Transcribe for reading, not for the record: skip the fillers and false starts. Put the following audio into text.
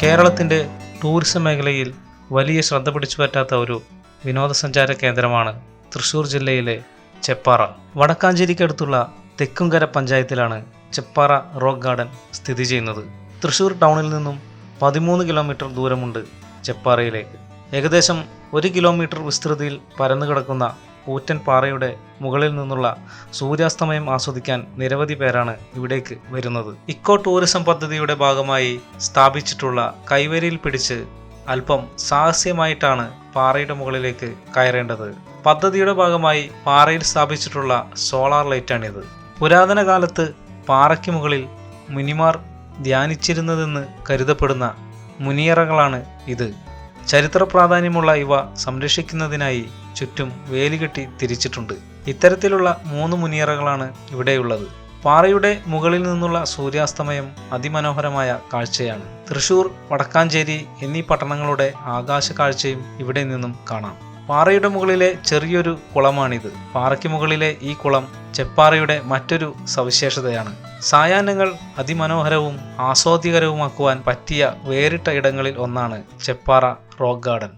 കേരളത്തിൻ്റെ ടൂറിസം മേഖലയിൽ വലിയ ശ്രദ്ധ പിടിച്ചു പറ്റാത്ത ഒരു വിനോദസഞ്ചാര കേന്ദ്രമാണ് തൃശ്ശൂർ ജില്ലയിലെ ചെപ്പാറ. വടക്കാഞ്ചേരിക്കടുത്തുള്ള തെക്കുംകര പഞ്ചായത്തിലാണ് ചെപ്പാറ റോക്ക് ഗാർഡൻ സ്ഥിതി ചെയ്യുന്നത്. തൃശ്ശൂർ ടൗണിൽ നിന്നും 13 കിലോമീറ്റർ ദൂരമുണ്ട് ചെപ്പാറയിലേക്ക്. ഏകദേശം 1 കിലോമീറ്റർ വിസ്തൃതിയിൽ പരന്നു കിടക്കുന്ന കൂറ്റൻ പാറയുടെ മുകളിൽ നിന്നുള്ള സൂര്യാസ്തമയം ആസ്വദിക്കാൻ നിരവധി പേരാണ് ഇവിടേക്ക് വരുന്നത്. ഇക്കോ ടൂറിസം പദ്ധതിയുടെ ഭാഗമായി സ്ഥാപിച്ചിട്ടുള്ള കൈവരിയിൽ പിടിച്ച് അല്പം സാഹസ്യമായിട്ടാണ് പാറയുടെ മുകളിലേക്ക് കയറേണ്ടത്. പദ്ധതിയുടെ ഭാഗമായി പാറയിൽ സ്ഥാപിച്ചിട്ടുള്ള സോളാർ ലൈറ്റാണിത്. പുരാതന കാലത്ത് പാറയ്ക്ക് മുകളിൽ മുനിമാർ ധ്യാനിച്ചിരുന്നതെന്ന് കരുതപ്പെടുന്ന മുനിയറകളാണ് ഇത്. ചരിത്ര പ്രാധാന്യമുള്ള ഇവ സംരക്ഷിക്കുന്നതിനായി ചുറ്റും വേലികെട്ടി തിരിച്ചിട്ടുണ്ട്. ഇത്തരത്തിലുള്ള 3 മുനിയറകളാണ് ഇവിടെയുള്ളത്. പാറയുടെ മുകളിൽ നിന്നുള്ള സൂര്യാസ്തമയം അതിമനോഹരമായ കാഴ്ചയാണ്. തൃശ്ശൂർ, വടക്കാഞ്ചേരി എന്നീ പട്ടണങ്ങളുടെ ആകാശ കാഴ്ചയും ഇവിടെ നിന്നും കാണാം. പാറയുടെ മുകളിലെ ചെറിയൊരു കുളമാണിത്. പാറയ്ക്ക് മുകളിലെ ഈ കുളം ചെപ്പാറയുടെ മറ്റൊരു സവിശേഷതയാണ്. സായാഹ്നങ്ങൾ അതിമനോഹരവും ആസ്വാദ്യകരവുമാക്കുവാൻ പറ്റിയ വേറിട്ട ഇടങ്ങളിൽ ഒന്നാണ് ചെപ്പാറ റോക്ക് ഗാർഡൻ.